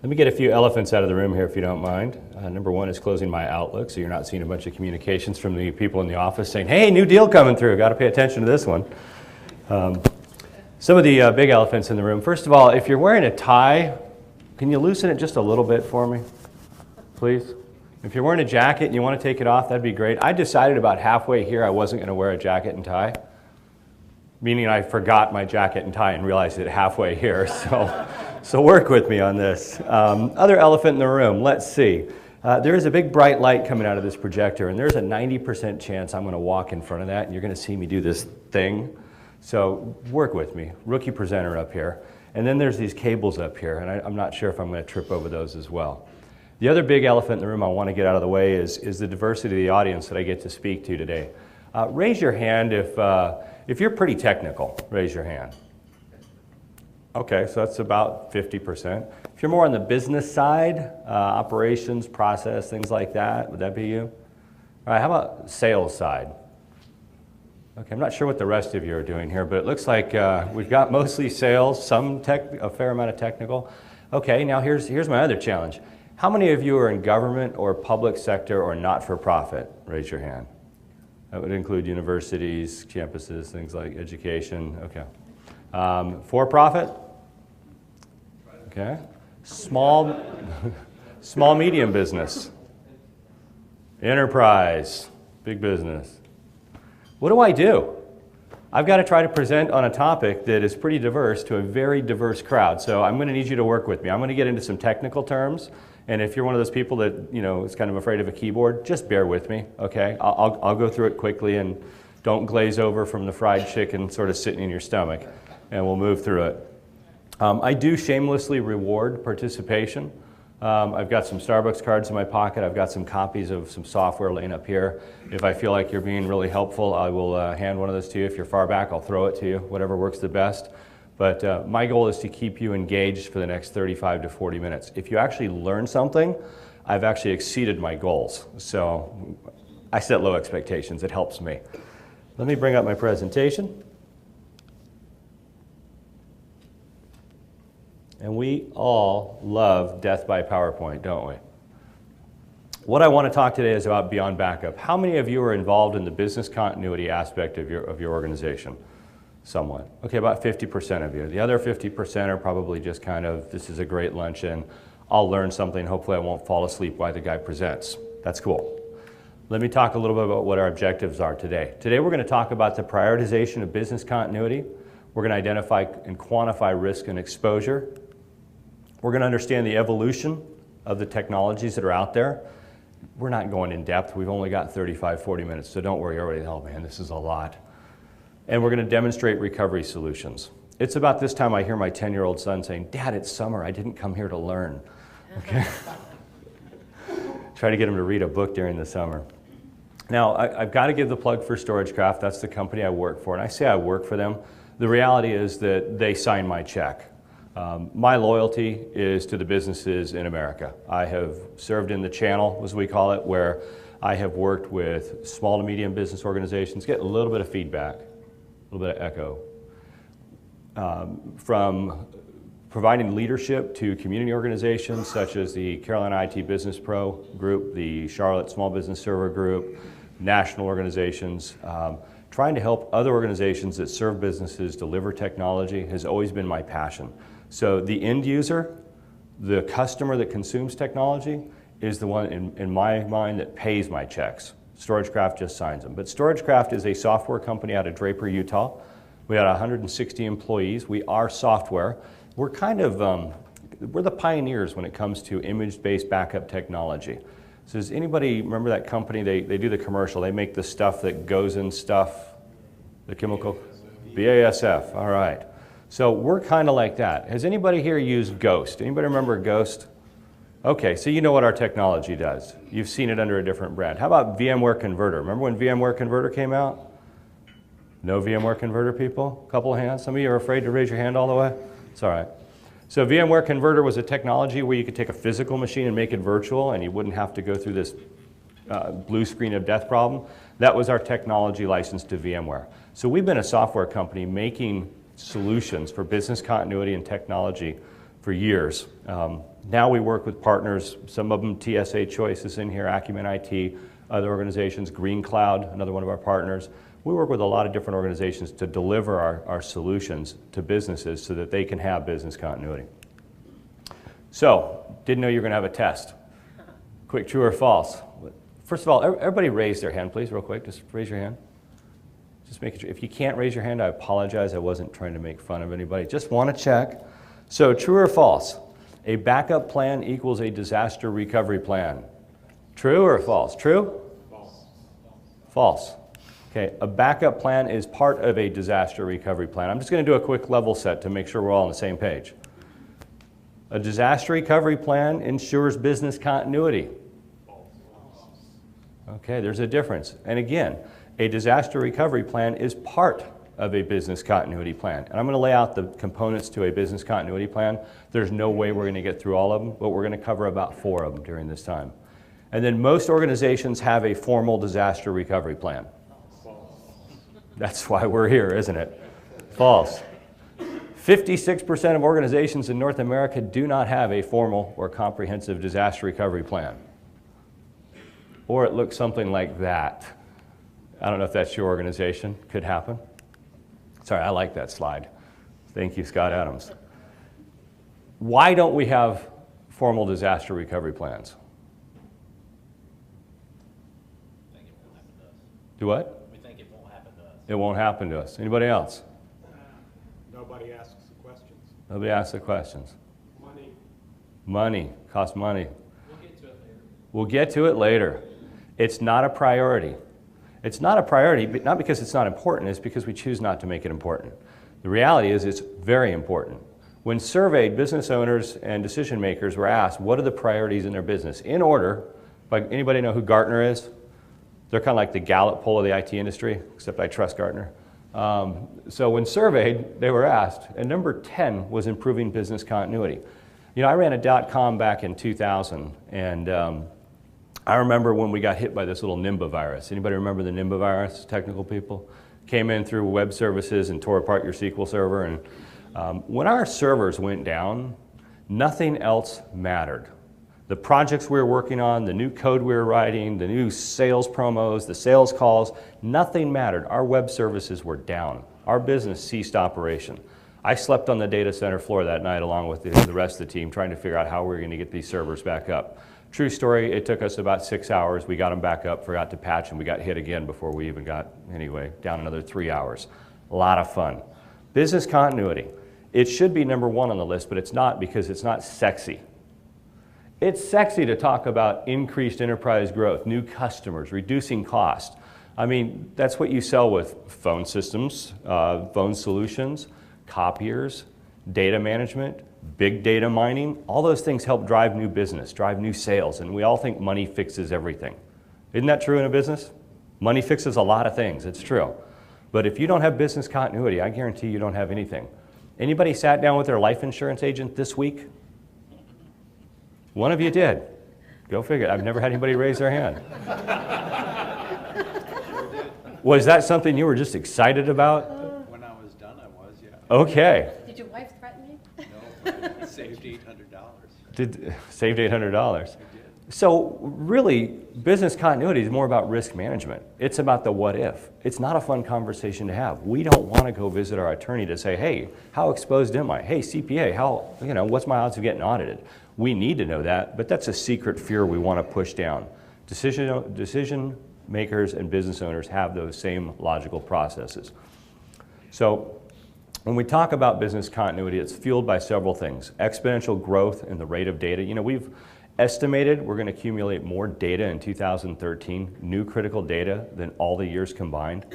Let me get a few elephants out of the room here if you don't mind. Number one is closing my Outlook, so you're not seeing a bunch of communications from the people in the office saying, hey, new deal coming through, got to pay attention to this one. Some of the big elephants in the room. First of all, if you're wearing a tie, can you loosen it just a little bit for me, please? If you're wearing a jacket and you want to take it off, that'd be great. I decided about halfway here I wasn't going to wear a jacket and tie, meaning I forgot my jacket and tie and realized it halfway here, so work with me on this. Other elephant in the room, let's see. There is a big bright light coming out of this projector, and there's a 90% chance I'm going to walk in front of that, and you're going to see me do this thing. So work with me. Rookie presenter up here. And then there's these cables up here, and I'm not sure if I'm going to trip over those as well. The other big elephant in the room I want to get out of the way is the diversity of the audience that I get to speak to today. Raise your hand if you're pretty technical. Raise your hand. Okay, so that's about 50%. If you're more on the business side, operations, process, things like that, would that be you? All right, how about sales side? Okay, I'm not sure what the rest of you are doing here, but it looks like we've got mostly sales, some tech, a fair amount of technical. Okay, now here's my other challenge. How many of you are in government or public sector or not-for-profit? Raise your hand. That would include universities, campuses, things like education. Okay. For-profit? Okay. Small, medium business. Enterprise, big business. What do? I've got to try to present on a topic that is pretty diverse to a very diverse crowd. So I'm going to need you to work with me. I'm going to get into some technical terms. And if you're one of those people that, is kind of afraid of a keyboard, just bear with me, okay? I'll go through it quickly, and don't glaze over from the fried chicken sort of sitting in your stomach, and we'll move through it. I do shamelessly reward participation. I've got some Starbucks cards in my pocket. I've got some copies of some software laying up here. If I feel like you're being really helpful, I will hand one of those to you. If you're far back, I'll throw it to you, whatever works the best. But my goal is to keep you engaged for the next 35 to 40 minutes. If you actually learn something, I've actually exceeded my goals. So I set low expectations. It helps me. Let me bring up my presentation. And we all love death by PowerPoint, don't we? What I want to talk today is about beyond backup. How many of you are involved in the business continuity aspect of your organization? Somewhat. Okay, about 50% of you. The other 50% are probably just kind of, this is a great luncheon, I'll learn something, hopefully I won't fall asleep while the guy presents. That's cool. Let me talk a little bit about what our objectives are today. Today we're going to talk about the prioritization of business continuity. We're going to identify and quantify risk and exposure. We're going to understand the evolution of the technologies that are out there. We're not going in depth. We've only got 35, 40 minutes, so don't worry. You're already, oh man, this is a lot. And we're going to demonstrate recovery solutions. It's about this time I hear my 10-year-old son saying, Dad, it's summer. I didn't come here to learn. Okay. Try to get him to read a book during the summer. Now, I've got to give the plug for StorageCraft. That's the company I work for. And I say I work for them. The reality is that they sign my check. My loyalty is to the businesses in America. I have served in the channel, as we call it, where I have worked with small to medium business organizations, get a little bit of feedback, a little bit of echo, from providing leadership to community organizations such as the Carolina IT Business Pro Group, the Charlotte Small Business Server Group, national organizations. Trying to help other organizations that serve businesses deliver technology has always been my passion. So the end user, the customer that consumes technology, is the one in my mind that pays my checks. StorageCraft just signs them. But StorageCraft is a software company out of Draper, Utah. We got 160 employees. We are software. We're kind of, we're the pioneers when it comes to image-based backup technology. So does anybody remember that company? They do the commercial. They make the stuff that goes in stuff, the chemical? BASF, all right. So we're kind of like that. Has anybody here used Ghost? Anybody remember Ghost? Okay, so you know what our technology does. You've seen it under a different brand. How about VMware Converter? Remember when VMware Converter came out? No VMware Converter people? A couple of hands? Some of you are afraid to raise your hand all the way? It's all right. So VMware Converter was a technology where you could take a physical machine and make it virtual, and you wouldn't have to go through this blue screen of death problem. That was our technology license to VMware. So we've been a software company making solutions for business continuity and technology for years. Now we work with partners, some of them TSA Choice is in here, Acumen IT, other organizations, Green Cloud, another one of our partners. We work with a lot of different organizations to deliver our solutions to businesses so that they can have business continuity. So, didn't know you were going to have a test. Quick, true or false? First of all, everybody raise their hand, please, real quick. Just raise your hand. Just make it. If you can't raise your hand, I apologize. I wasn't trying to make fun of anybody. Just want to check. So, true or false? A backup plan equals a disaster recovery plan. True or false? True? False. False. Okay, a backup plan is part of a disaster recovery plan. I'm just going to do a quick level set to make sure we're all on the same page. A disaster recovery plan ensures business continuity. Okay, there's a difference. And again, a disaster recovery plan is part of a business continuity plan. And I'm going to lay out the components to a business continuity plan. There's no way we're going to get through all of them, but we're going to cover about 4 of them during this time. And then most organizations have a formal disaster recovery plan. That's why we're here, isn't it? False. 56% of organizations in North America do not have a formal or comprehensive disaster recovery plan. Or it looks something like that. I don't know if that's your organization. Could happen. Sorry, I like that slide. Thank you, Scott Adams. Why don't we have formal disaster recovery plans? I think it won't happen to us. Do what? We think it won't happen to us. It won't happen to us. Anybody else? Nobody asks the questions. Nobody asks the questions. Money. Money. Costs money. We'll get to it later. We'll get to it later. It's not a priority. It's not a priority, but not because it's not important, it's because we choose not to make it important. The reality is it's very important. When surveyed, business owners and decision makers were asked, what are the priorities in their business? In order, like, anybody know who Gartner is? They're kind of like the Gallup poll of the IT industry, except I trust Gartner. So when surveyed, they were asked, and number 10 was improving business continuity. You know, I ran a .com back in 2000, and I remember when we got hit by this little Nimba virus. Anybody remember the Nimba virus, technical people? Came in through web services and tore apart your SQL server. And when our servers went down, nothing else mattered. The projects we were working on, the new code we were writing, the new sales promos, the sales calls, nothing mattered. Our web services were down. Our business ceased operation. I slept on the data center floor that night along with the rest of the team trying to figure out how we were going to get these servers back up. True story, it took us about 6 hours. We got them back up, forgot to patch, and we got hit again before we even got, anyway, down another 3 hours. A lot of fun. Business continuity. It should be number 1 on the list, but it's not because it's not sexy. It's sexy to talk about increased enterprise growth, new customers, reducing cost. I mean, that's what you sell with phone systems, phone solutions, copiers, data management, big data mining. All those things help drive new business, drive new sales, and we all think money fixes everything. Isn't that true in a business? Money fixes a lot of things, it's true. But if you don't have business continuity, I guarantee you don't have anything. Anybody sat down with their life insurance agent this week? One of you did. Go figure. I've never had anybody raise their hand. Was that something you were just excited about? When I was done, I was, yeah. Okay. Did your wife threaten you? No, I saved $800. Saved $800. So really, business continuity is more about risk management. It's about the what if. It's not a fun conversation to have. We don't want to go visit our attorney to say, hey, how exposed am I? Hey, CPA, what's my odds of getting audited? We need to know that, but that's a secret fear we want to push down. Decision makers and business owners have those same logical processes. So when we talk about business continuity, it's fueled by several things. Exponential growth in the rate of data. You know, we've estimated we're going to accumulate more data in 2013, new critical data, than all the years combined.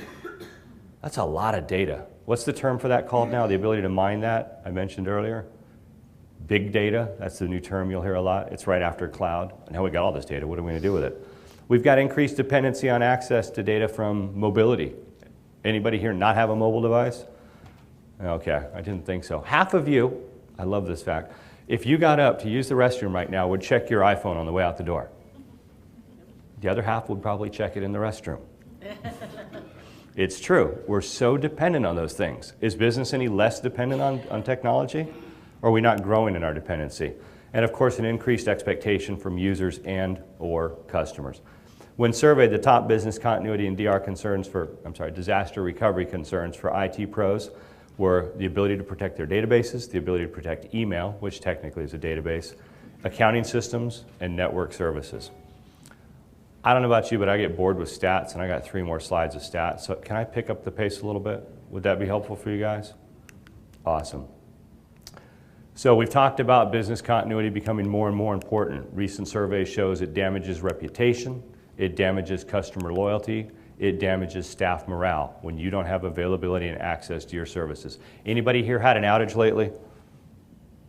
That's a lot of data. What's the term for that called now? The ability to mine that, I mentioned earlier. Big data, that's the new term you'll hear a lot. It's right after cloud. Now we got all this data, what are we going to do with it? We've got increased dependency on access to data from mobility. Anybody here not have a mobile device? Okay, I didn't think so. Half of you, I love this fact, if you got up to use the restroom right now, would check your iPhone on the way out the door. The other half would probably check it in the restroom. It's true. We're so dependent on those things. Is business any less dependent on technology? Or are we not growing in our dependency? and of course an increased expectation from users and or customers. When surveyed, the top business continuity and disaster recovery concerns for IT pros were the ability to protect their databases, the ability to protect email, which technically is a database, accounting systems, and network services. I don't know about you, but I get bored with stats, and I got 3 more slides of stats. So can I pick up the pace a little bit? Would that be helpful for you guys? Awesome. So we've talked about business continuity becoming more and more important. Recent survey shows it damages reputation, it damages customer loyalty, it damages staff morale when you don't have availability and access to your services. Anybody here had an outage lately?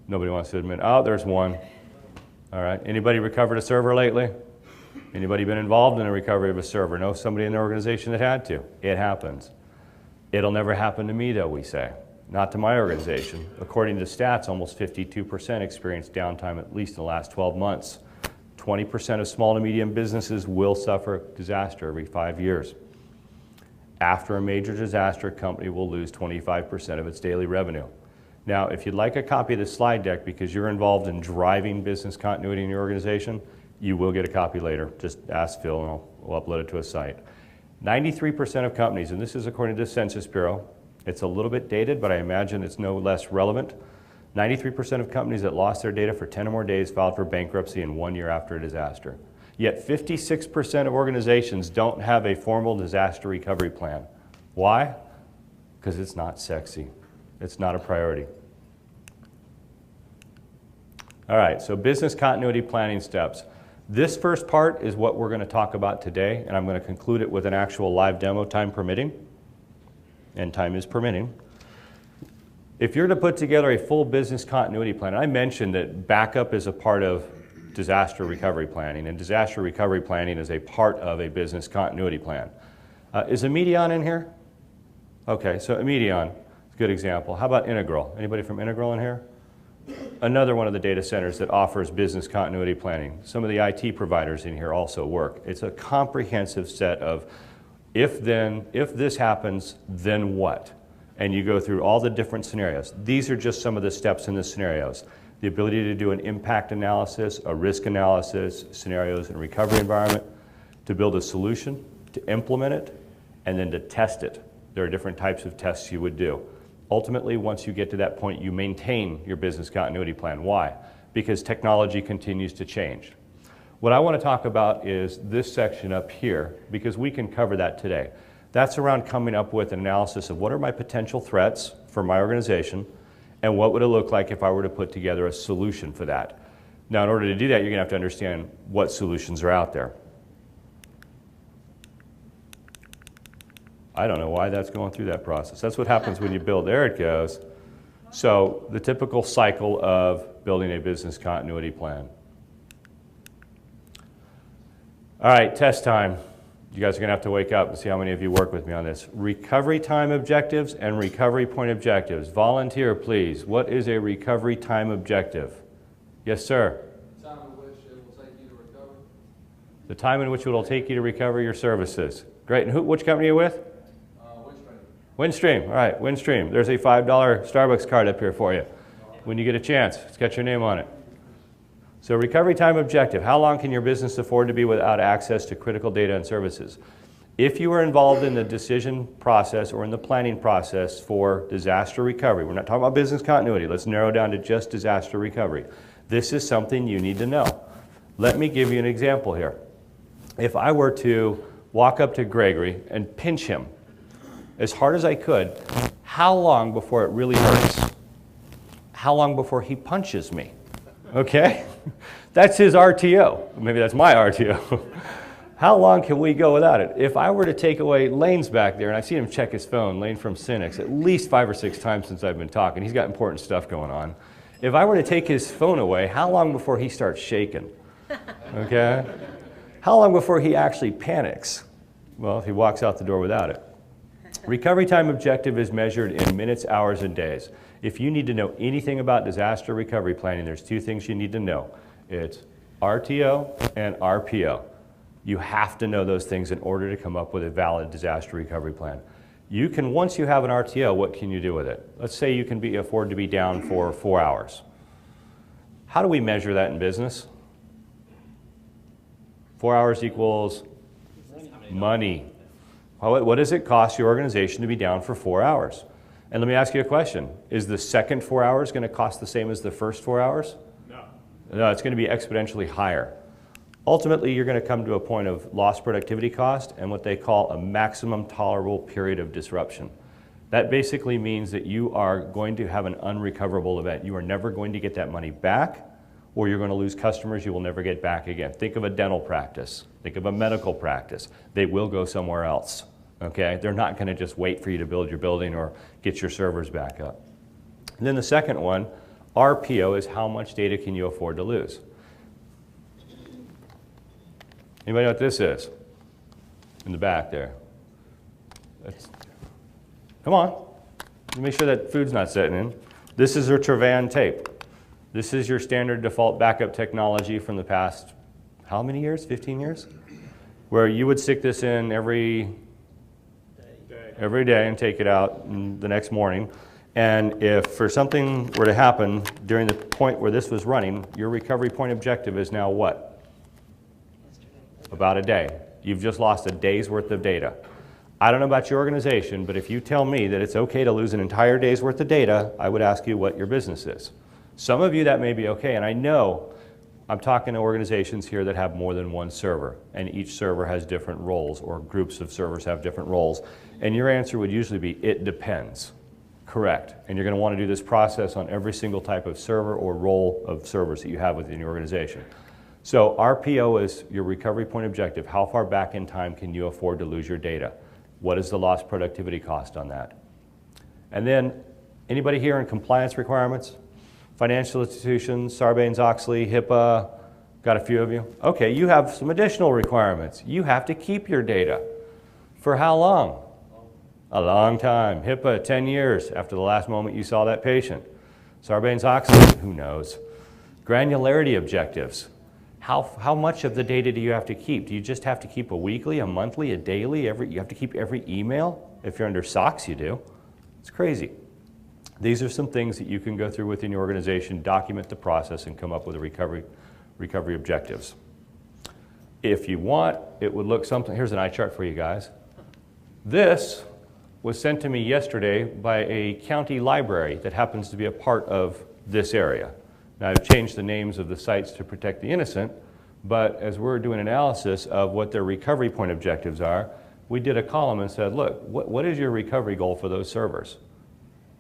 Nobody wants to admit, oh, there's one. All right, anybody recovered a server lately? Anybody been involved in the recovery of a server? Know somebody in the organization that had to? It happens. It'll never happen to me though, we say. Not to my organization. According to stats, almost 52% experienced downtime at least in the last 12 months. 20% of small to medium businesses will suffer disaster every 5 years. After a major disaster, a company will lose 25% of its daily revenue. Now, if you'd like a copy of this slide deck because you're involved in driving business continuity in your organization, you will get a copy later. Just ask Phil and we'll upload it to a site. 93% of companies, and this is according to the Census Bureau, it's a little bit dated, but I imagine it's no less relevant. 93% of companies that lost their data for 10 or more days filed for bankruptcy in 1 year after a disaster. Yet 56% of organizations don't have a formal disaster recovery plan. Why? Because it's not sexy. It's not a priority. All right, so business continuity planning steps. This first part is what we're going to talk about today, and I'm going to conclude it with an actual live demo, time permitting, and time is permitting. If you're to put together a full business continuity plan, I mentioned that backup is a part of disaster recovery planning, and disaster recovery planning is a part of a business continuity plan. Is Immedion in here? Okay, so Immedion is a good example. How about Integral? Anybody from Integral in here? Another one of the data centers that offers business continuity planning. Some of the IT providers in here also work. It's a comprehensive set of if this happens, then what? And you go through all the different scenarios. These are just some of the steps in the scenarios. The ability to do an impact analysis, a risk analysis, scenarios and recovery environment, to build a solution, to implement it, and then to test it. There are different types of tests you would do. Ultimately, once you get to that point, you maintain your business continuity plan. Why? Because technology continues to change. What I want to talk about is this section up here, because we can cover that today. That's around coming up with an analysis of what are my potential threats for my organization, and what would it look like if I were to put together a solution for that. Now, in order to do that, you're going to have to understand what solutions are out there. I don't know why that's going through that process. That's what happens when you build. There it goes. So the typical cycle of building a business continuity plan. All right, test time. You guys are going to have to wake up and see how many of you work with me on this. Recovery time objectives and recovery point objectives. Volunteer, please. What is a recovery time objective? Yes, sir. The time in which it will take you to recover. The time in which it will take you to recover your services. Great. And which company are you with? Windstream. Windstream. All right, Windstream. There's a $5 Starbucks card up here for you. When you get a chance, it's got your name on it. So recovery time objective. How long can your business afford to be without access to critical data and services? If you are involved in the decision process or in the planning process for disaster recovery, we're not talking about business continuity. Let's narrow down to just disaster recovery. This is something you need to know. Let me give you an example here. If I were to walk up to Gregory and pinch him as hard as I could, how long before it really hurts? How long before he punches me? Okay? That's his RTO. Maybe that's my RTO. How long can we go without it? If I were to take away Lane's back there, and I've seen him check his phone, Lane from Cynics, at least 5 or 6 times since I've been talking. He's got important stuff going on. If I were to take his phone away, how long before he starts shaking? Okay? How long before he actually panics? Well, if he walks out the door without it. Recovery time objective is measured in minutes, hours, and days. If you need to know anything about disaster recovery planning, there's 2 things you need to know. It's RTO and RPO. You have to know those things in order to come up with a valid disaster recovery plan. You can, once you have an RTO, what can you do with it? Let's say you can afford to be down for 4 hours. How do we measure that in business? 4 hours equals money. What does it cost your organization to be down for 4 hours? And let me ask you a question. Is the second 4 hours going to cost the same as the first 4 hours? No. No, it's going to be exponentially higher. Ultimately, you're going to come to a point of lost productivity cost and what they call a maximum tolerable period of disruption. That basically means that you are going to have an unrecoverable event. You are never going to get that money back, or you're going to lose customers you will never get back again. Think of a dental practice. Think of a medical practice. They will go somewhere else. Okay? They're not going to just wait for you to build your building or get your servers back up. And then the second one, RPO, is how much data can you afford to lose? Anybody know what this is? In the back there. Come on. Make sure that food's not setting in. This is a Trevan tape. This is your standard default backup technology from the past, how many years? 15 years? Where you would stick this in every day and take it out the next morning. And if for something were to happen during the point where this was running, your recovery point objective is now what? About a day. You've just lost a day's worth of data. I don't know about your organization, but if you tell me that it's okay to lose an entire day's worth of data, I would ask you what your business is. Some of you that may be okay, and I know I'm talking to organizations here that have more than one server, and each server has different roles, or groups of servers have different roles, and your answer would usually be, it depends. Correct. And you're going to want to do this process on every single type of server or role of servers that you have within your organization. So RPO is your recovery point objective. How far back in time can you afford to lose your data? What is the lost productivity cost on that? And then, anybody here in compliance requirements? Financial institutions, Sarbanes-Oxley, HIPAA, got a few of you? Okay, you have some additional requirements. You have to keep your data. For how long? A long time. HIPAA, 10 years after the last moment you saw that patient. Sarbanes-Oxley, who knows? Granularity objectives. How much of the data do you have to keep? Do you just have to keep a weekly, a monthly, a daily? You have to keep every email? If you're under SOX, you do. It's crazy. These are some things that you can go through within your organization, document the process, and come up with a recovery objectives. If you want, it would look something, here's an eye chart for you guys. This was sent to me yesterday by a county library that happens to be a part of this area. Now, I've changed the names of the sites to protect the innocent, but as we're doing analysis of what their recovery point objectives are, we did a column and said, look, what is your recovery goal for those servers?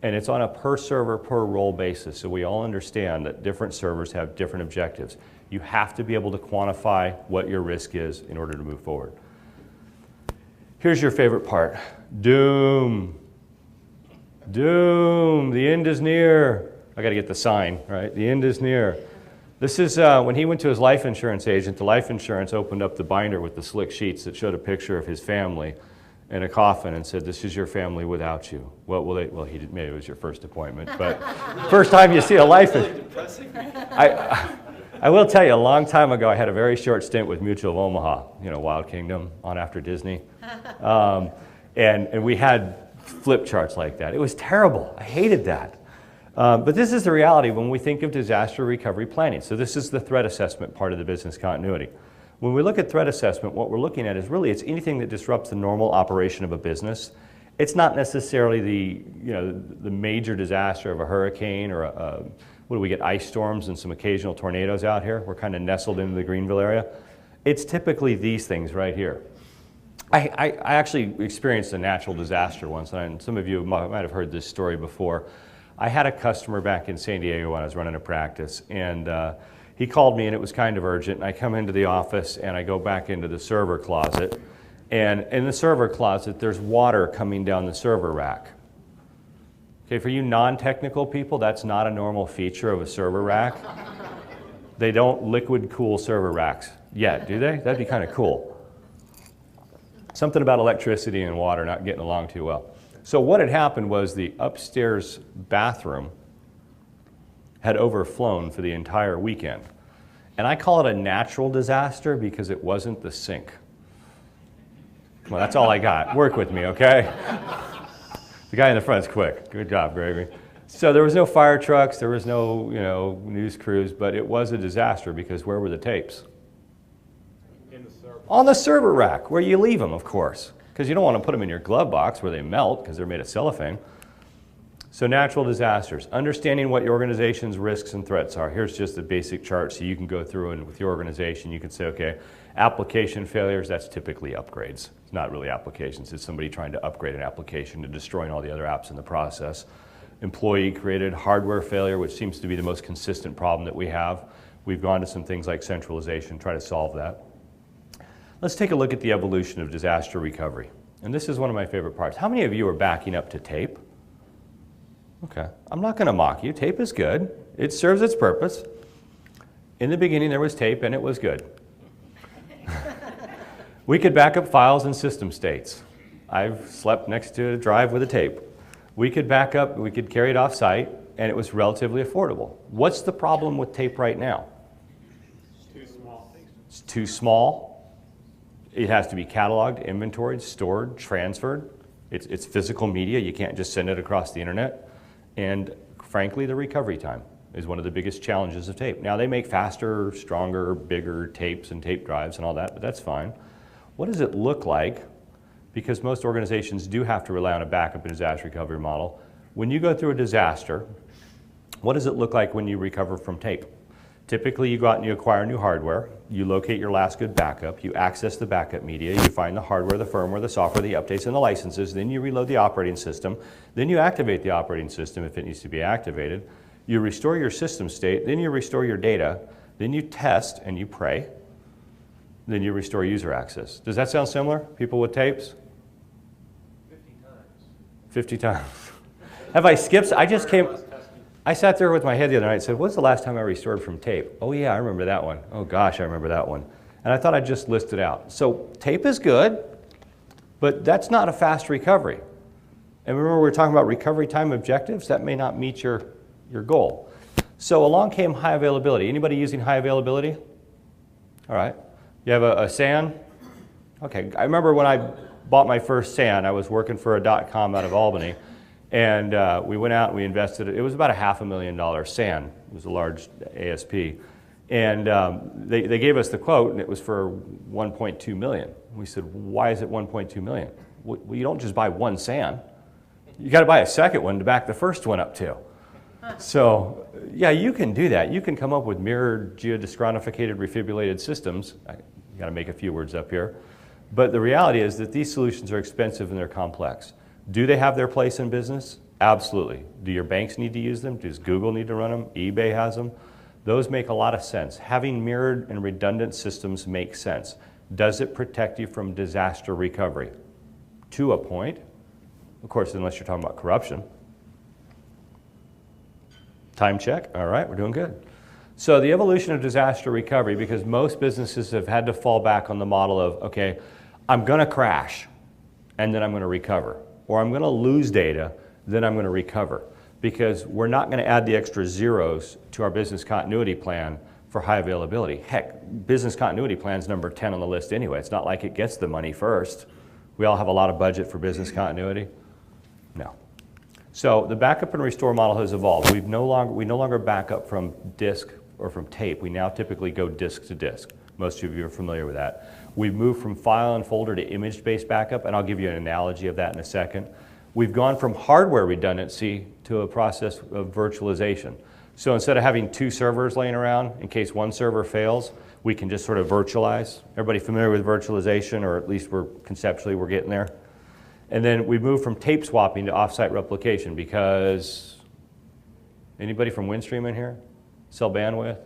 And it's on a per server, per role basis, so we all understand that different servers have different objectives. You have to be able to quantify what your risk is in order to move forward. Here's your favorite part. Doom. Doom, the end is near. I got to get the sign, right? The end is near. This is when he went to his life insurance agent, the life insurance opened up the binder with the slick sheets that showed a picture of his family in a coffin and said, this is your family without you. Well, he didn't, maybe it was your first appointment, but first time you see a life insurance. I will tell you, a long time ago, I had a very short stint with Mutual of Omaha, you know, Wild Kingdom, on after Disney. And we had flip charts like that. It was terrible. I hated that. But this is the reality when we think of disaster recovery planning. So this is the threat assessment part of the business continuity. When we look at threat assessment, what we're looking at is really it's anything that disrupts the normal operation of a business. It's not necessarily the major disaster of a hurricane or what do we get, ice storms and some occasional tornadoes out here. We're kind of nestled into the Greenville area. It's typically these things right here. I actually experienced a natural disaster once, and some of you might have heard this story before. I had a customer back in San Diego when I was running a practice, and he called me and it was kind of urgent, and I come into the office and I go back into the server closet, and in the server closet there's water coming down the server rack. Okay, for you non-technical people, that's not a normal feature of a server rack. They don't liquid cool server racks yet, do they? That'd be kind of cool. Something about electricity and water not getting along too well. So what had happened was the upstairs bathroom had overflown for the entire weekend. And I call it a natural disaster because it wasn't the sink. Well, that's all I got. Work with me, okay? The guy in the front's quick. Good job, Gregory. So there was no fire trucks, there was no, news crews, but it was a disaster because where were the tapes? In the server. On the server rack, where you leave them, of course, because you don't want to put them in your glove box where they melt because they're made of cellophane. So natural disasters, understanding what your organization's risks and threats are. Here's just a basic chart so you can go through and with your organization you can say, okay, application failures, that's typically upgrades. It's not really applications, it's somebody trying to upgrade an application and destroying all the other apps in the process. Employee created hardware failure, which seems to be the most consistent problem that we have. We've gone to some things like centralization, try to solve that. Let's take a look at the evolution of disaster recovery. And this is one of my favorite parts. How many of you are backing up to tape? Okay, I'm not going to mock you. Tape is good. It serves its purpose. In the beginning, there was tape, and it was good. We could back up files and system states. I've slept next to a drive with a tape. We could back up, we could carry it off-site, and it was relatively affordable. What's the problem with tape right now? It's too small. It's too small. It has to be cataloged, inventoried, stored, transferred. It's physical media. You can't just send it across the internet. And frankly, the recovery time is one of the biggest challenges of tape. Now, they make faster, stronger, bigger tapes and tape drives and all that, but that's fine. What does it look like? Because most organizations do have to rely on a backup and disaster recovery model. When you go through a disaster, what does it look like when you recover from tape? Typically, you go out and you acquire new hardware, you locate your last good backup, you access the backup media, you find the hardware, the firmware, the software, the updates, and the licenses, then you reload the operating system, then you activate the operating system if it needs to be activated, you restore your system state, then you restore your data, then you test and you pray, then you restore user access. Does that sound similar, people with tapes? 50 times. Have I skipped? I sat there with my head the other night and said, what's the last time I restored from tape? Oh yeah, I remember that one. Oh gosh, I remember that one. And I thought I'd just list it out. So tape is good, but that's not a fast recovery. And remember we were talking about recovery time objectives? That may not meet your goal. So along came high availability. Anybody using high availability? All right. You have a SAN? Okay, I remember when I bought my first SAN, I was working for a .com out of Albany, and we went out and we invested, it was about a $500,000 SAN, it was a large ASP, and they gave us the quote and it was for 1.2 million. We said, why is it 1.2 million? Well, you don't just buy one SAN, you got to buy a second one to back the first one up to. So yeah, you can do that. You can come up with mirrored geodeschronificated refibrillated systems. I got to make a few words up here. But the reality is that these solutions are expensive and they're complex. Do they have their place in business? Absolutely. Do your banks need to use them? Does Google need to run them? eBay has them? Those make a lot of sense. Having mirrored and redundant systems makes sense. Does it protect you from disaster recovery? To a point. Of course, unless you're talking about corruption. Time check. All right, we're doing good. So the evolution of disaster recovery, because most businesses have had to fall back on the model of, okay, I'm going to crash, and then I'm going to recover. Or I'm going to lose data, then I'm going to recover. Because we're not going to add the extra zeros to our business continuity plan for high availability. Heck, business continuity plan's number 10 on the list anyway. It's not like it gets the money first. We all have a lot of budget for business continuity. No. So the backup and restore model has evolved. We no longer back up from disk or from tape. We now typically go disk to disk. Most of you are familiar with that. We've moved from file and folder to image-based backup, and I'll give you an analogy of that in a second. We've gone from hardware redundancy to a process of virtualization. So instead of having two servers laying around in case one server fails, we can just sort of virtualize. Everybody familiar with virtualization, or at least conceptually we're getting there? And then we moved from tape swapping to offsite replication because, anybody from Windstream in here? Sell bandwidth?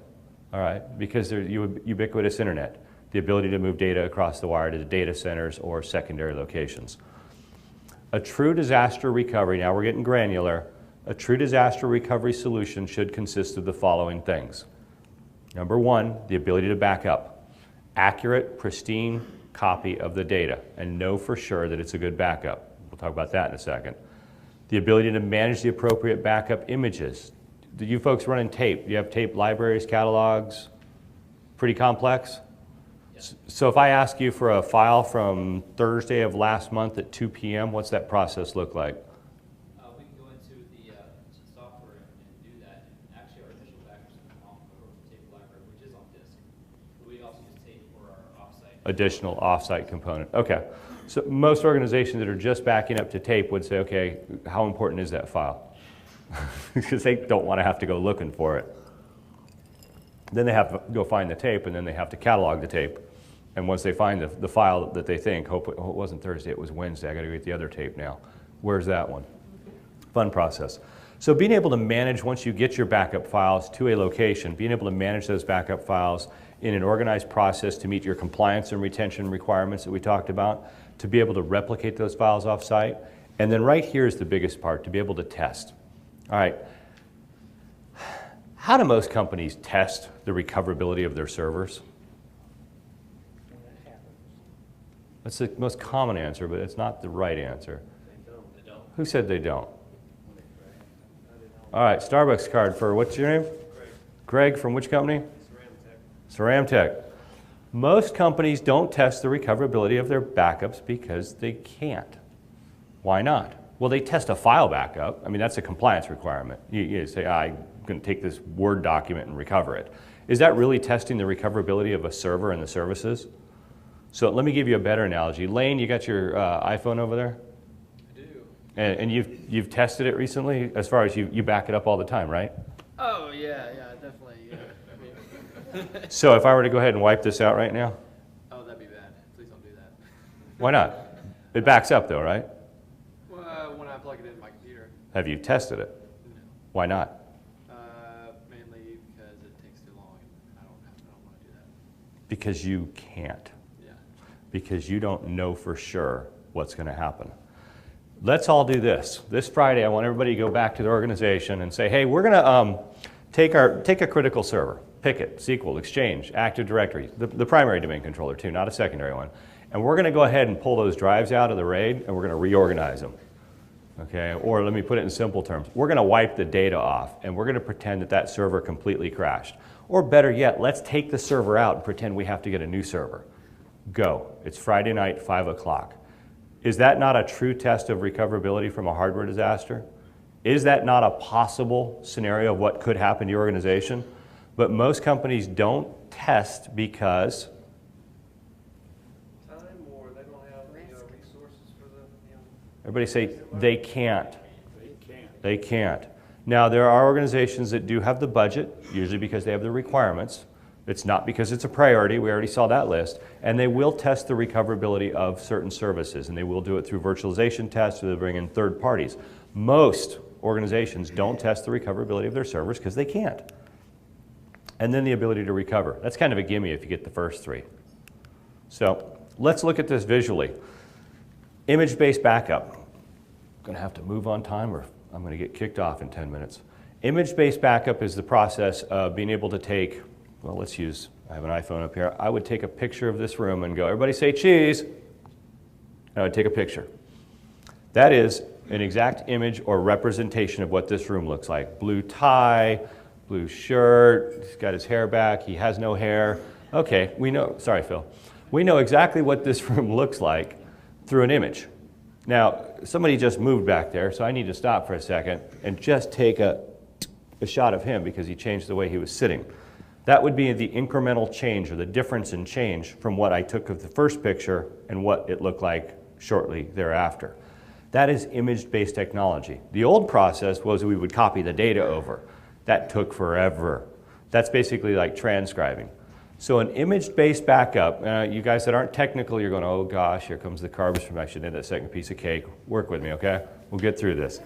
All right, because there's ubiquitous internet, the ability to move data across the wire to the data centers or secondary locations. A true disaster recovery, now we're getting granular, a true disaster recovery solution should consist of the following things. Number one, the ability to back up. Accurate, pristine copy of the data and know for sure that it's a good backup. We'll talk about that in a second. The ability to manage the appropriate backup images. Do you folks run in tape? Do you have tape libraries, catalogs? Pretty complex? Yes. So if I ask you for a file from Thursday of last month at 2 p.m., what's that process look like? We can go into the software additional offsite component. Okay, so most organizations that are just backing up to tape would say, okay, how important is that file? Because they don't want to have to go looking for it. Then they have to go find the tape, and then they have to catalog the tape. And once they find the file that they think, oh, it wasn't Thursday, it was Wednesday, I got to get the other tape now. Where's that one? Fun process. So being able to manage, once you get your backup files to a location, being able to manage those backup files in an organized process to meet your compliance and retention requirements that we talked about, to be able to replicate those files off-site. And then right here is the biggest part, to be able to test. All right. How do most companies test the recoverability of their servers? That's the most common answer, but it's not the right answer. They don't. Who said they don't? All right, Starbucks card for, what's your name? Greg, from which company? Ceramtech. Most companies don't test the recoverability of their backups because they can't. Why not? Well, they test a file backup. I mean, that's a compliance requirement. You say, I'm going to take this Word document and recover it. Is that really testing the recoverability of a server and the services? So let me give you a better analogy. Lane, you got your iPhone over there? I do. And you've tested it recently, as far as you back it up all the time, right? Oh, yeah, definitely, yeah. So if I were to go ahead and wipe this out right now? Oh, that'd be bad. Please don't do that. Why not? It backs up though, right? Well, when I plug it into my computer. Have you tested it? No. Why not? Mainly because it takes too long and I don't want to do that. Because you can't. Yeah. Because you don't know for sure what's going to happen. Let's all do this. This Friday, I want everybody to go back to the organization and say, hey, we're going to take a critical server, pick it, SQL, Exchange, Active Directory, the primary domain controller too, not a secondary one. And we're going to go ahead and pull those drives out of the RAID and we're going to reorganize them. Okay, or let me put it in simple terms. We're going to wipe the data off and we're going to pretend that that server completely crashed. Or better yet, let's take the server out and pretend we have to get a new server. Go. It's Friday night, 5 o'clock. Is that not a true test of recoverability from a hardware disaster? Is that not a possible scenario of what could happen to your organization? But most companies don't test because Time, or they don't have the resources for the, everybody say they can't. They can't. Now, there are organizations that do have the budget, usually because they have the requirements. It's not because it's a priority, we already saw that list, and they will test the recoverability of certain services, and they will do it through virtualization tests, or they bring in third parties. Most organizations don't test the recoverability of their servers because they can't. And then the ability to recover. That's kind of a gimme if you get the first three. So let's look at this visually. Image-based backup. I'm going to have to move on time or I'm going to get kicked off in 10 minutes. Image-based backup is the process of being able to take, well, let's use, I have an iPhone up here. I would take a picture of this room and go, everybody say cheese. And I would take a picture. That is an exact image or representation of what this room looks like. Blue tie, blue shirt, he's got his hair back, he has no hair. Okay, we know, sorry Phil. We know exactly what this room looks like through an image. Now, somebody just moved back there, so I need to stop for a second and just take a shot of him because he changed the way he was sitting. That would be the incremental change or the difference in change from what I took of the first picture and what it looked like shortly thereafter. That is image-based technology. The old process was we would copy the data over. That took forever. That's basically like transcribing. So an image-based backup, you guys that aren't technical, you're going, oh gosh, here comes the carbs from, I should have that second piece of cake. Work with me, okay? We'll get through this.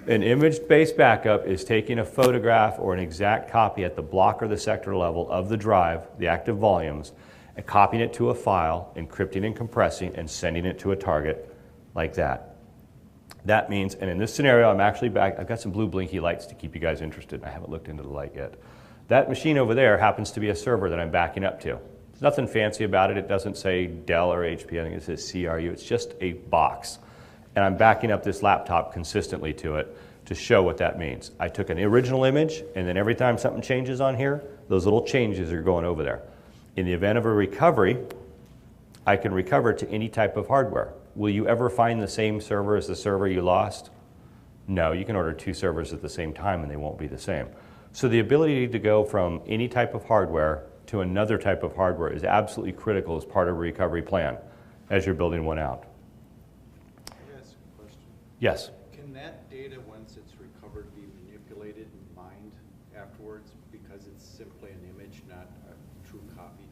An image-based backup is taking a photograph or an exact copy at the block or the sector level of the drive, the active volumes, and copying it to a file, encrypting and compressing, and sending it to a target like that. That means, and in this scenario, I'm actually back, I've got some blue blinky lights to keep you guys interested, and I haven't looked into the light yet. That machine over there happens to be a server that I'm backing up to. There's nothing fancy about it. It doesn't say Dell or HP. I think it says CRU. It's just a box. And I'm backing up this laptop consistently to it to show what that means. I took an original image, and then every time something changes on here, those little changes are going over there. In the event of a recovery, I can recover to any type of hardware. Will you ever find the same server as the server you lost? No, you can order two servers at the same time and they won't be the same. So the ability to go from any type of hardware to another type of hardware is absolutely critical as part of a recovery plan as you're building one out. Can I ask a question? Yes. Can that data, once it's recovered, be manipulated and mined afterwards because it's simply an image, not a true copy?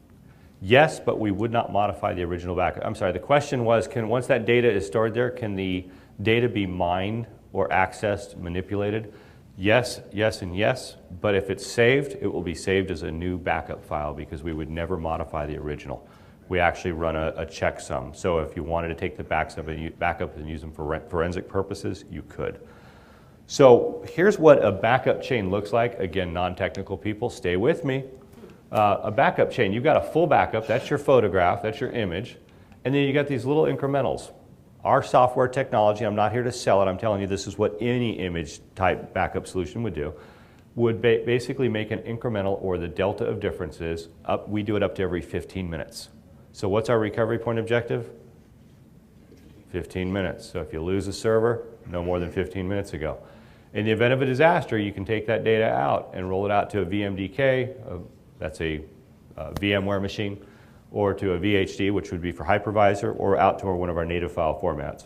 Yes, but we would not modify the original backup. I'm sorry, the question was, once that data is stored there, can the data be mined or accessed, manipulated? Yes, yes, and yes, but if it's saved, it will be saved as a new backup file because we would never modify the original. We actually run a checksum. So if you wanted to take the backup and use them for forensic purposes, you could. So here's what a backup chain looks like. Again, non-technical people, stay with me. A backup chain, you've got a full backup, that's your photograph, that's your image, and then you got these little incrementals. Our software technology, I'm not here to sell it, I'm telling you this is what any image type backup solution would do, would basically make an incremental or the delta of differences up. We do it up to every 15 minutes. So what's our recovery point objective? 15 minutes. So if you lose a server, no more than 15 minutes ago. In the event of a disaster, you can take that data out and roll it out to a VMDK, that's a VMware machine, or to a VHD, which would be for hypervisor, or out to one of our native file formats.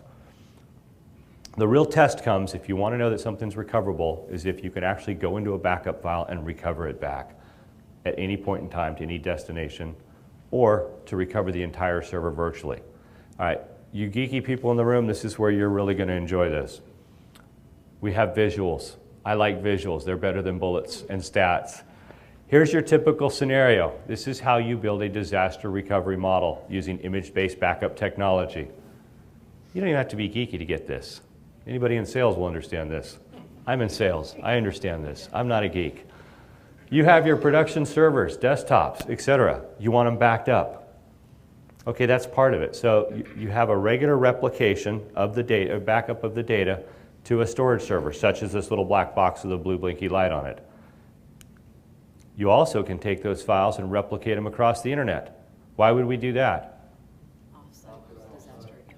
The real test comes, if you want to know that something's recoverable, is if you can actually go into a backup file and recover it back at any point in time to any destination, or to recover the entire server virtually. All right, you geeky people in the room, this is where you're really going to enjoy this. We have visuals. I like visuals. They're better than bullets and stats. Here's your typical scenario. This is how you build a disaster recovery model using image-based backup technology. You don't even have to be geeky to get this. Anybody in sales will understand this. I'm in sales. I understand this. I'm not a geek. You have your production servers, desktops, etc. You want them backed up. Okay, that's part of it. So you have a regular replication of the data, a backup of the data to a storage server, such as this little black box with a blue blinky light on it. You also can take those files and replicate them across the internet. Why would we do that?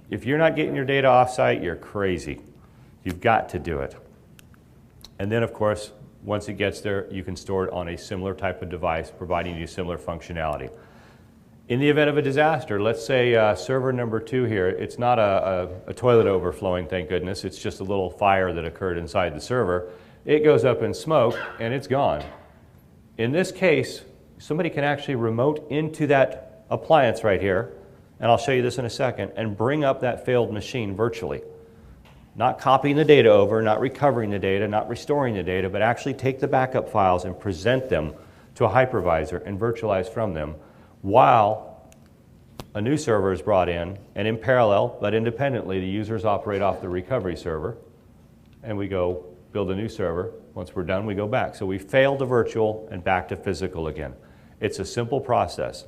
If you're not getting your data offsite, you're crazy. You've got to do it. And then, of course, once it gets there, you can store it on a similar type of device, providing you similar functionality. In the event of a disaster, let's say server number 2 here, it's not a toilet overflowing, thank goodness. It's just a little fire that occurred inside the server. It goes up in smoke, and it's gone. In this case, somebody can actually remote into that appliance right here, and I'll show you this in a second, and bring up that failed machine virtually. Not copying the data over, not recovering the data, not restoring the data, but actually take the backup files and present them to a hypervisor and virtualize from them while a new server is brought in, and in parallel, but independently, the users operate off the recovery server, and we go build a new server. Once we're done, we go back. So we fail to virtual and back to physical again. It's a simple process.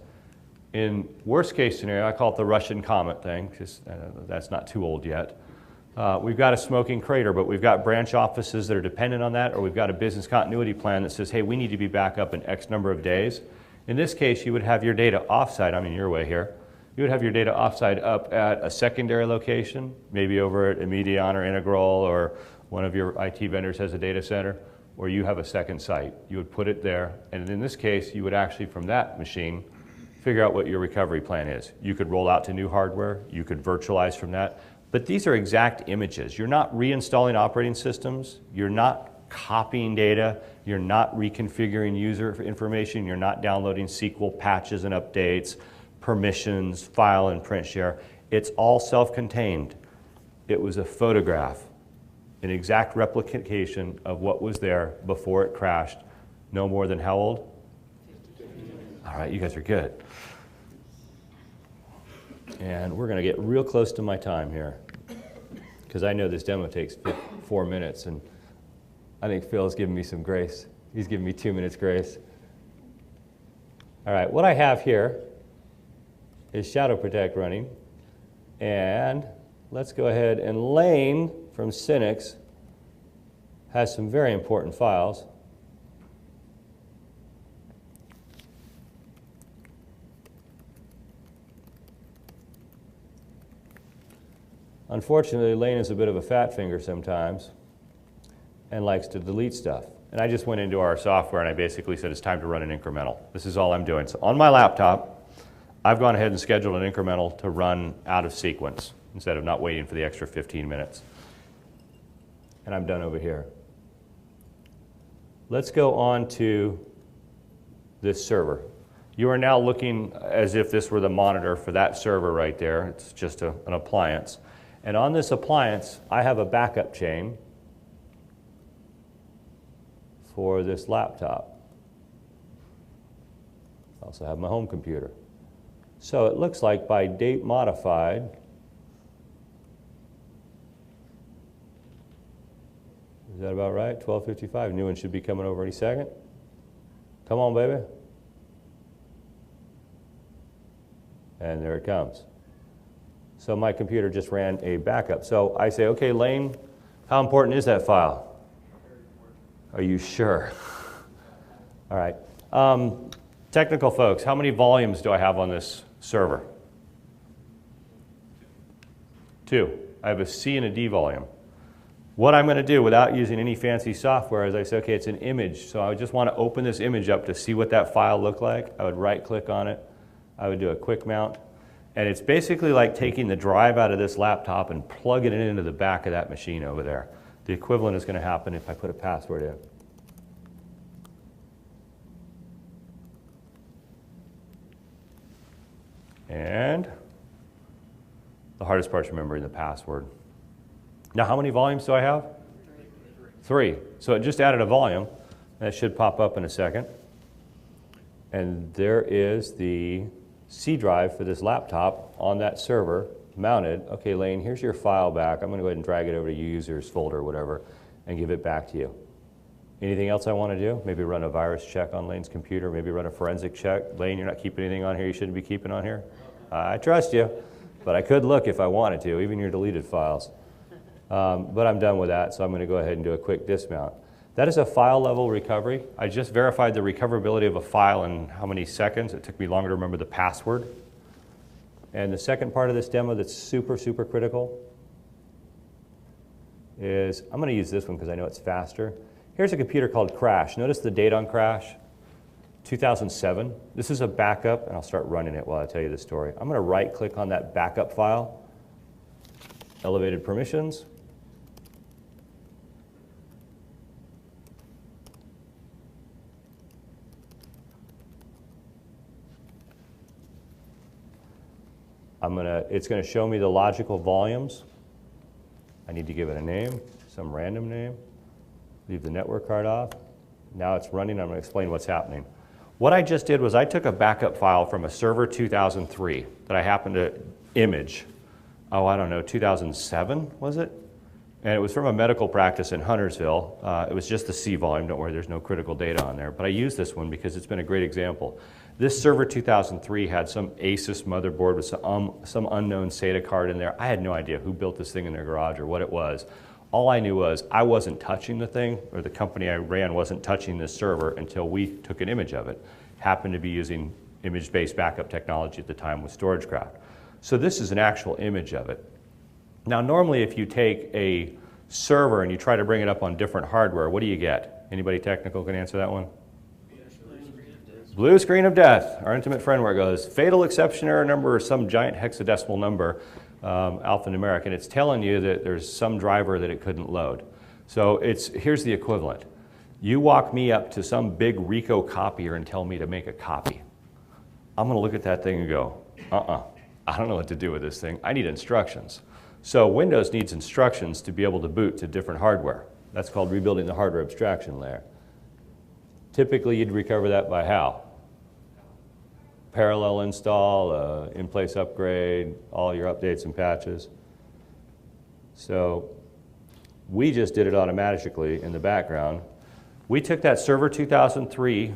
In worst case scenario, I call it the Russian comet thing, because that's not too old yet. We've got a smoking crater, but we've got branch offices that are dependent on that, or we've got a business continuity plan that says, hey, we need to be back up in X number of days. In this case, you would have your data offsite, I'm in your way here, you would have your data offsite up at a secondary location, maybe over at Immedion or Integral, or one of your IT vendors has a data center, or you have a second site. You would put it there, and in this case, you would actually, from that machine, figure out what your recovery plan is. You could roll out to new hardware, you could virtualize from that, but these are exact images. You're not reinstalling operating systems, you're not copying data, you're not reconfiguring user information, you're not downloading SQL patches and updates, permissions, file and print share. It's all self-contained. It was a photograph, an exact replication of what was there before it crashed. No more than how old? 15. All right, you guys are good. And we're going to get real close to my time here, because I know this demo takes 4 minutes, and I think Phil's giving me some grace. He's giving me 2 minutes grace. All right, what I have here is Shadow Protect running, and let's go ahead, and Lane from Synix has some very important files. Unfortunately, Lane is a bit of a fat finger sometimes and likes to delete stuff. And I just went into our software and I basically said it's time to run an incremental. This is all I'm doing. So on my laptop, I've gone ahead and scheduled an incremental to run out of sequence instead of not waiting for the extra 15 minutes. And I'm done over here. Let's go on to this server. You are now looking as if this were the monitor for that server right there. It's just an appliance. And on this appliance, I have a backup chain for this laptop. I also have my home computer. So it looks like by date modified, is that about right? 12:55. New one should be coming over any second. Come on, baby. And there it comes. So my computer just ran a backup. So I say, okay, Lane, how important is that file? Are you sure? All right. Technical folks, how many volumes do I have on this server? 2. I have a C and a D volume. What I'm going to do without using any fancy software is I say, okay, it's an image. So I just want to open this image up to see what that file looked like. I would right-click on it. I would do a quick mount. And it's basically like taking the drive out of this laptop and plugging it into the back of that machine over there. The equivalent is going to happen if I put a password in. And the hardest part is remembering the password. Now, how many volumes do I have? 3. So it just added a volume. That should pop up in a second. And there is the C drive for this laptop on that server mounted. Okay, Lane, here's your file back. I'm going to go ahead and drag it over to your users folder or whatever and give it back to you. Anything else I want to do? Maybe run a virus check on Lane's computer. Maybe run a forensic check. Lane, you're not keeping anything on here you shouldn't be keeping on here? I trust you, but I could look if I wanted to, even your deleted files. But I'm done with that, so I'm going to go ahead and do a quick dismount. That is a file level recovery. I just verified the recoverability of a file in how many seconds. It took me longer to remember the password. And the second part of this demo that's super, super critical is, I'm going to use this one because I know it's faster. Here's a computer called Crash. Notice the date on Crash, 2007. This is a backup, and I'll start running it while I tell you the story. I'm going to right-click on that backup file, elevated permissions. It's going to show me the logical volumes. I need to give it a name, some random name. Leave the network card off. Now it's running. I'm going to explain what's happening. What I just did was I took a backup file from a server 2003 that I happened to image. Oh, I don't know, 2007 was it? And it was from a medical practice in Huntersville. It was just the C volume. Don't worry, there's no critical data on there. But I used this one because it's been a great example. This server 2003 had some Asus motherboard with some unknown SATA card in there. I had no idea who built this thing in their garage or what it was. All I knew was I wasn't touching the thing, or the company I ran wasn't touching this server until we took an image of it. Happened to be using image-based backup technology at the time with StorageCraft. So this is an actual image of it. Now normally if you take a server and you try to bring it up on different hardware, what do you get? Anybody technical can answer that one? Blue screen of death. Our intimate friend where it goes, fatal exception error number or some giant hexadecimal number, alphanumeric, and it's telling you that there's some driver that it couldn't load. So here's the equivalent. You walk me up to some big Rico copier and tell me to make a copy. I'm going to look at that thing and go, I don't know what to do with this thing. I need instructions. So Windows needs instructions to be able to boot to different hardware. That's called rebuilding the hardware abstraction layer. Typically, you'd recover that by how? Parallel install, in-place upgrade, all your updates and patches. So we just did it automatically in the background. We took that server 2003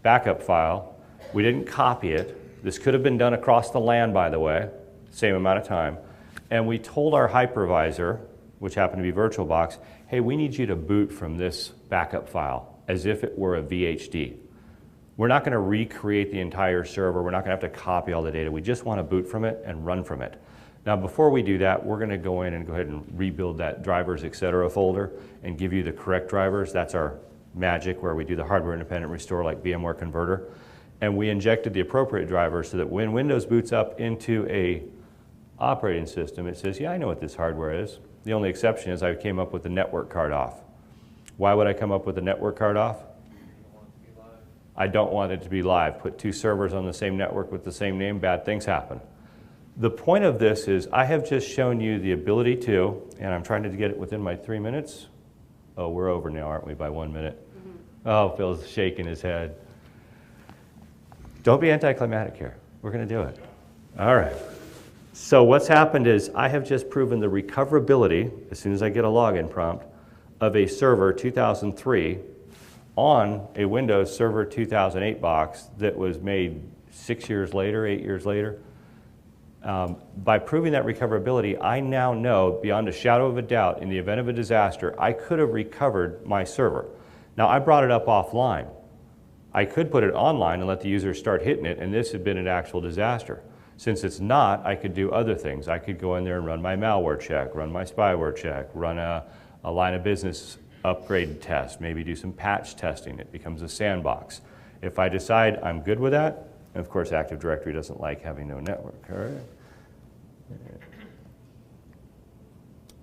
backup file. We didn't copy it. This could have been done across the LAN, by the way, same amount of time. And we told our hypervisor, which happened to be VirtualBox, hey, we need you to boot from this backup file as if it were a VHD. We're not going to recreate the entire server. We're not going to have to copy all the data. We just want to boot from it and run from it. Now, before we do that, we're going to go in and go ahead and rebuild that drivers, etc. folder and give you the correct drivers. That's our magic where we do the hardware independent restore like VMware Converter. And we injected the appropriate driver so that when Windows boots up into a operating system, it says, yeah, I know what this hardware is. The only exception is I came up with the network card off. Why would I come up with the network card off? I don't want it to be live. Put two servers on the same network with the same name, bad things happen. The point of this is I have just shown you the ability to, and I'm trying to get it within my 3 minutes. Oh, we're over now, aren't we, by 1 minute? Oh, Phil's shaking his head. Don't be anticlimactic here. We're going to do it. All right. So what's happened is I have just proven the recoverability, as soon as I get a login prompt, of a server 2003 on a Windows Server 2008 box that was made 6 years later, 8 years later. By proving that recoverability, I now know beyond a shadow of a doubt, in the event of a disaster, I could have recovered my server. Now, I brought it up offline. I could put it online and let the user start hitting it, and this had been an actual disaster. Since it's not, I could do other things. I could go in there and run my malware check, run my spyware check, run a line of business upgrade test, maybe do some patch testing. It becomes a sandbox. If I decide I'm good with that, and of course Active Directory doesn't like having no network, all right?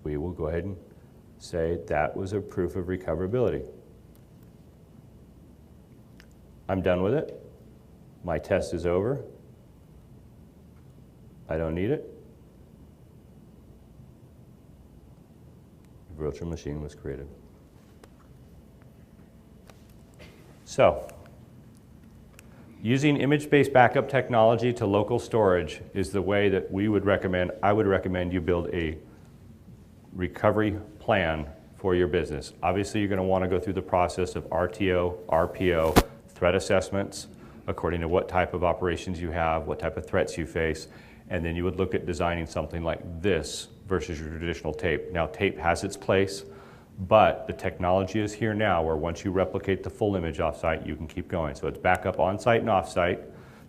We will go ahead and say that was a proof of recoverability. I'm done with it. My test is over. I don't need it. The virtual machine was created. So, using image-based backup technology to local storage is the way that we would recommend, I would recommend you build a recovery plan for your business. Obviously, you're going to want to go through the process of RTO, RPO, threat assessments, according to what type of operations you have, what type of threats you face, and then you would look at designing something like this versus your traditional tape. Now, tape has its place, but the technology is here now where once you replicate the full image offsite, you can keep going. So it's backup on-site and off-site,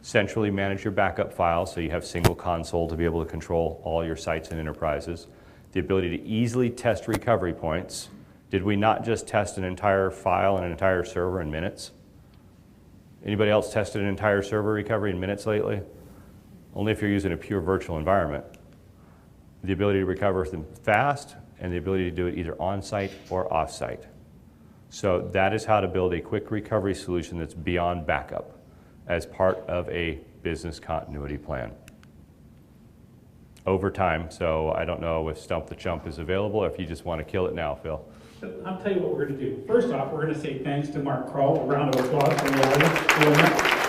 centrally manage your backup files so you have single console to be able to control all your sites and enterprises. The ability to easily test recovery points. Did we not just test an entire file and an entire server in minutes? Anybody else tested an entire server recovery in minutes lately? Only if you're using a pure virtual environment. The ability to recover them fast and the ability to do it either on-site or off-site. So that is how to build a quick recovery solution that's beyond backup as part of a business continuity plan. Over time, so I don't know if Stump the Chump is available or if you just want to kill it now, Phil. I'll tell you what we're going to do. First off, we're going to say thanks to Mark Crall. A round of applause from the audience.